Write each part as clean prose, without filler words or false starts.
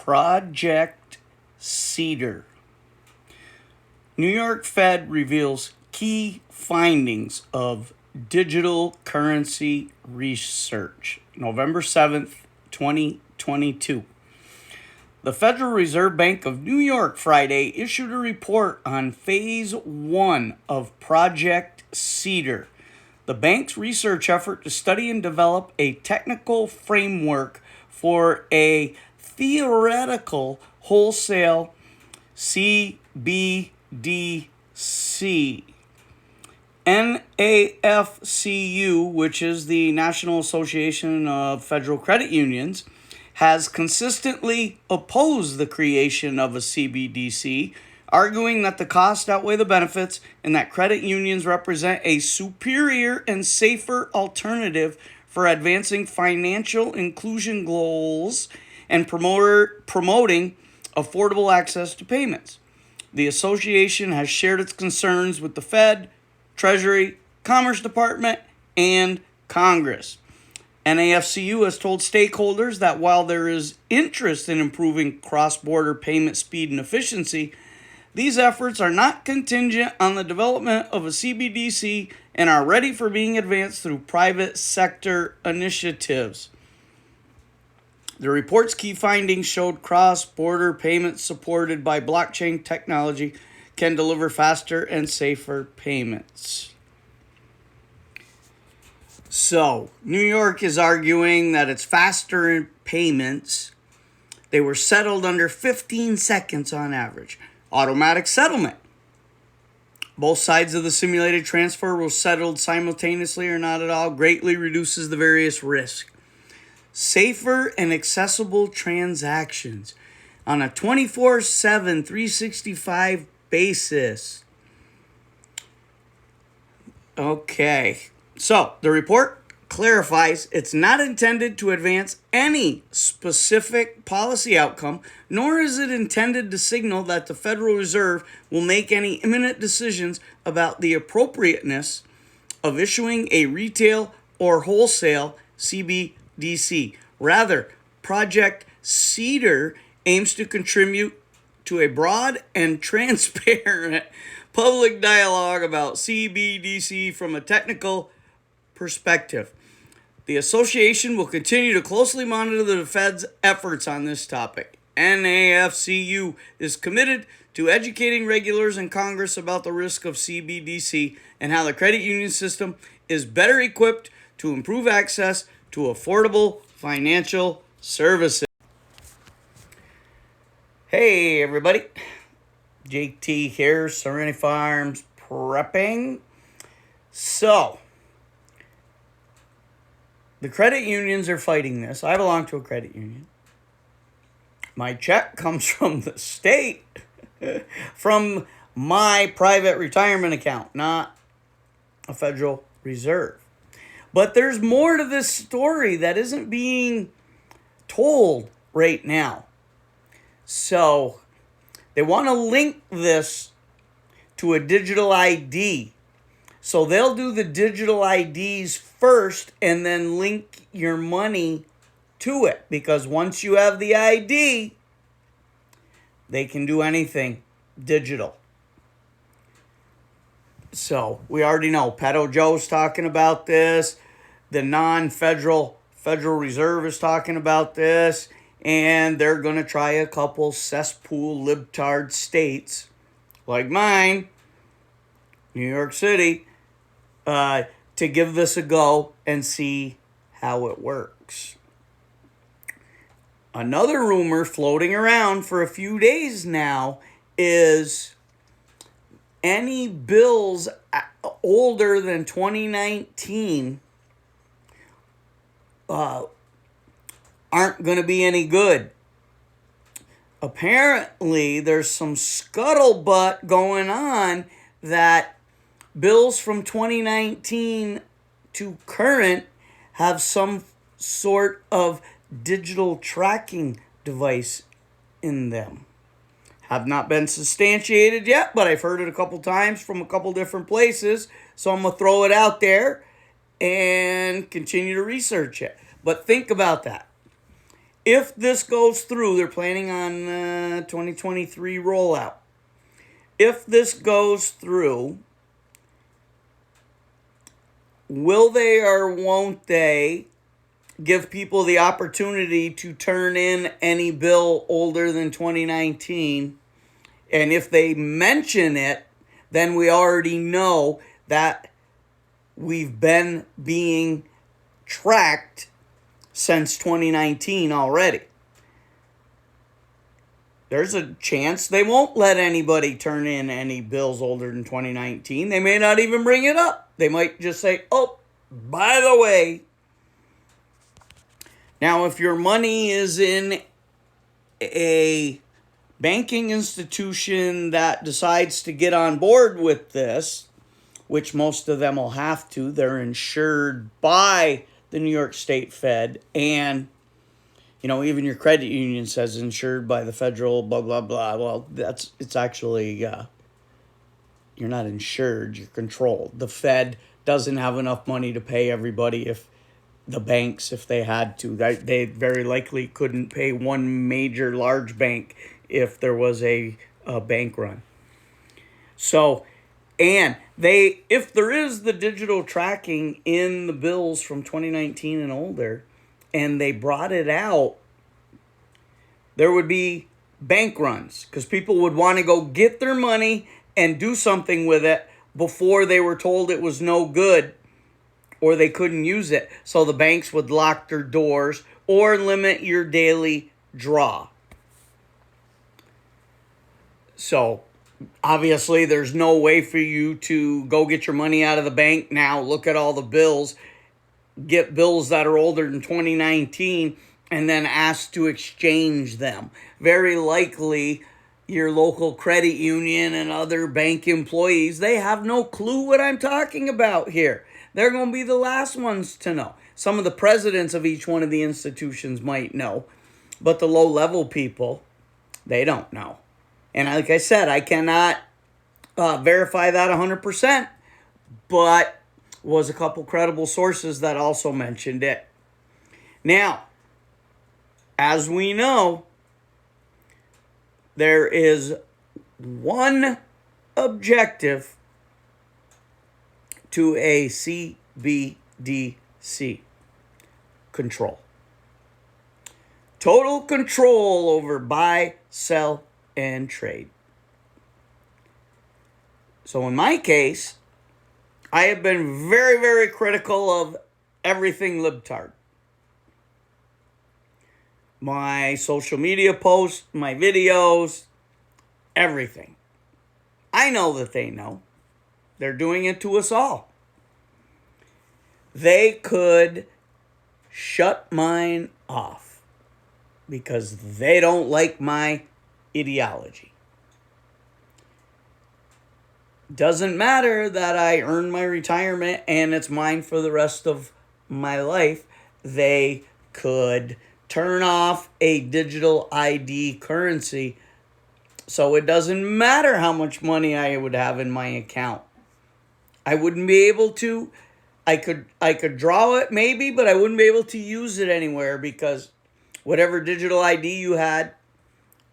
Project Cedar. New York Fed reveals key findings of digital currency research. November 7th, 2022. The Federal Reserve Bank of New York Friday issued a report on Phase 1 of Project Cedar, the bank's research effort to study and develop a technical framework for a theoretical wholesale CBDC. NAFCU, which is the National Association of Federal Credit Unions, has consistently opposed the creation of a CBDC, arguing that the costs outweigh the benefits and that credit unions represent a superior and safer alternative for advancing financial inclusion goals and promoting affordable access to payments. The association has shared its concerns with the Fed, Treasury, Commerce Department, and Congress. NAFCU has told stakeholders that while there is interest in improving cross-border payment speed and efficiency, these efforts are not contingent on the development of a CBDC and are ready for being advanced through private sector initiatives. The report's key findings showed cross-border payments supported by blockchain technology can deliver faster and safer payments. So, New York is arguing that it's faster in payments. They were settled under 15 seconds on average. Automatic settlement. Both sides of the simulated transfer were settled simultaneously or not at all, greatly reduces the various risk. Safer and accessible transactions on a 24/7, 365 basis. Okay, so the report clarifies it's not intended to advance any specific policy outcome, nor is it intended to signal that the Federal Reserve will make any imminent decisions about the appropriateness of issuing a retail or wholesale CBDC. Rather, Project Cedar aims to contribute to a broad and transparent public dialogue about CBDC from a technical perspective. The association will continue to closely monitor the Fed's efforts on this topic. NAFCU is committed to educating regulators and Congress about the risk of CBDC and how the credit union system is better equipped to improve access to affordable financial services. Hey everybody, JT here, Serenity Farms Prepping. So, the credit unions are fighting this. I belong to a credit union. My check comes from the state, from my private retirement account, not a Federal Reserve. But there's more to this story that isn't being told right now. So, they want to link this to a digital ID. So they'll do the digital IDs first and then link your money to it. Because once you have the ID, they can do anything digital. So we already know Pedo Joe's talking about this. The non-federal Federal Reserve is talking about this. And they're going to try a couple cesspool libtard states like mine, New York City, to give this a go and see how it works. Another rumor floating around for a few days now is any bills older than 2019 aren't going to be any good. Apparently, there's some scuttlebutt going on that bills from 2019 to current have some sort of digital tracking device in them. Have not been substantiated yet, but I've heard it a couple times from a couple different places. So I'm going to throw it out there and continue to research it. But think about that. if this goes through, they're planning on 2023 rollout. If this goes through, will they or won't they give people the opportunity to turn in any bill older than 2019? And if they mention it, then we already know that we've been being tracked since 2019 already. There's a chance they won't let anybody turn in any bills older than 2019. They may not even bring it up. They might just say, oh, by the way. Now, if your money is in a banking institution that decides to get on board with this, which most of them will have to, they're insured by the New York State Fed, and even your credit union says insured by the federal blah blah blah. Well, it's actually you're not insured, you're controlled. The Fed doesn't have enough money to pay everybody. If the banks, if they had to, they very likely couldn't pay one major large bank if there was a bank run. So, and if there is the digital tracking in the bills from 2019 and older, and they brought it out, there would be bank runs because people would want to go get their money and do something with it before they were told it was no good or they couldn't use it. So the banks would lock their doors or limit your daily draw. So obviously there's no way for you to go get your money out of the bank now, look at all the bills, get bills that are older than 2019, and then ask to exchange them. Very likely your local credit union and other bank employees, they have no clue what I'm talking about here. They're going to be the last ones to know. Some of the presidents of each one of the institutions might know, but the low-level people, they don't know. And like I said, I cannot verify that 100%, but was a couple credible sources that also mentioned it. Now, as we know, there is one objective to a CBDC: control. Total control over buy, sell, and trade. So in my case, I have been very, very critical of everything libtard. My social media posts, my videos, everything. I know that they know. They're doing it to us all. They could shut mine off because they don't like my ideology. Doesn't matter that I earned my retirement and it's mine for the rest of my life. They could turn off a digital ID currency, so it doesn't matter how much money I would have in my account. I wouldn't be able to. I could draw it maybe, but I wouldn't be able to use it anywhere because whatever digital ID you had,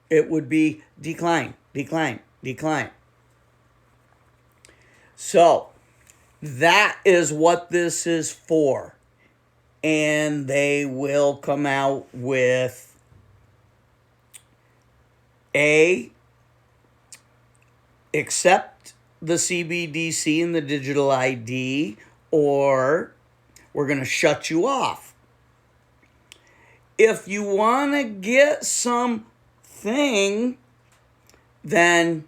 it would be decline. So that is what this is for. And they will come out with accept the CBDC and the digital ID, or we're going to shut you off. If you want to get something, then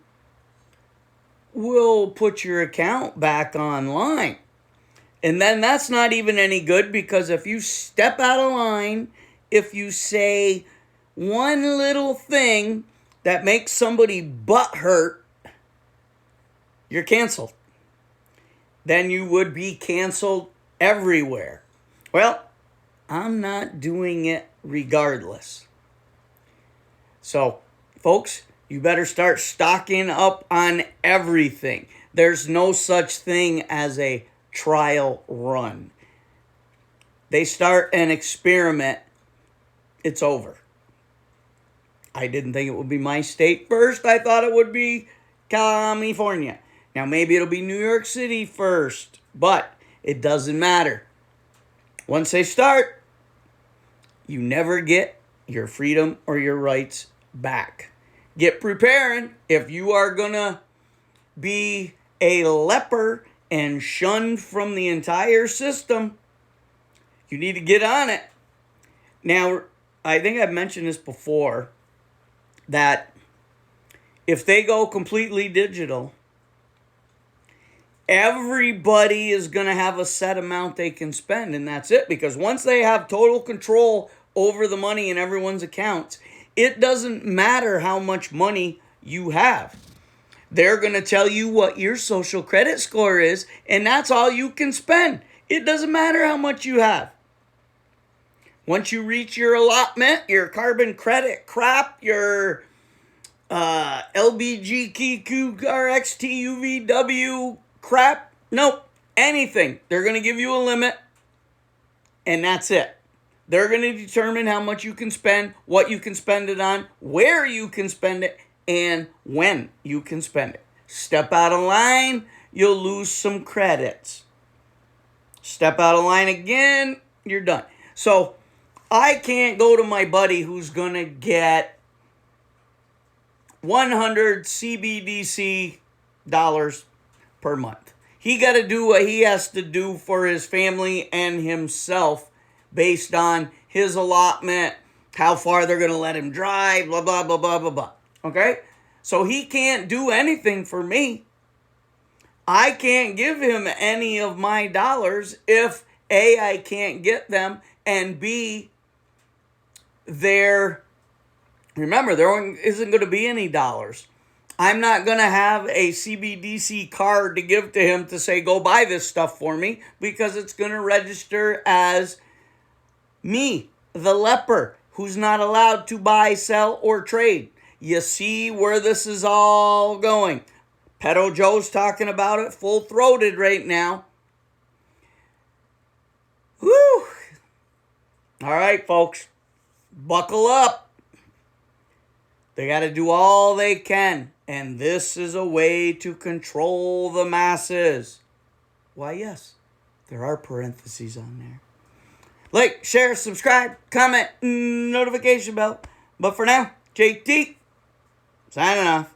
we'll put your account back online. And then that's not even any good, because if you step out of line, if you say one little thing that makes somebody butt hurt, you're canceled. Then you would be canceled everywhere. Well, I'm not doing it regardless. So, folks, you better start stocking up on everything. There's no such thing as a trial run. They start an experiment, it's over. I didn't think it would be my state first. I thought it would be California. Now, maybe it'll be New York City first, but it doesn't matter. Once they start, you never get your freedom or your rights back. Get preparing if you are going to be a leper and shunned from the entire system. You need to get on it. Now, I think I've mentioned this before, that if they go completely digital, everybody is going to have a set amount they can spend, and that's it. Because once they have total control over the money in everyone's accounts, it doesn't matter how much money you have. They're going to tell you what your social credit score is, and that's all you can spend. It doesn't matter how much you have. Once you reach your allotment, your carbon credit crap, your LBGTQRXTUVW crap, nope, anything. They're going to give you a limit, and that's it. They're going to determine how much you can spend, what you can spend it on, where you can spend it, and when you can spend it. Step out of line, you'll lose some credits. Step out of line again, you're done. So I can't go to my buddy who's going to get 100 CBDC dollars per month. He got to do what he has to do for his family and himself based on his allotment, how far they're going to let him drive, blah, blah, blah, blah, blah, blah. Okay? So he can't do anything for me. I can't give him any of my dollars if A, I can't get them, and B, there isn't going to be any dollars. I'm not going to have a CBDC card to give to him to say, go buy this stuff for me, because it's going to register as me, the leper, who's not allowed to buy, sell, or trade. You see where this is all going. Pedo Joe's talking about it full-throated right now. Woo! All right, folks. Buckle up. They got to do all they can. And this is a way to control the masses. Why, yes, there are parentheses on there. Like, share, subscribe, comment, notification bell. But for now, JT, signing off.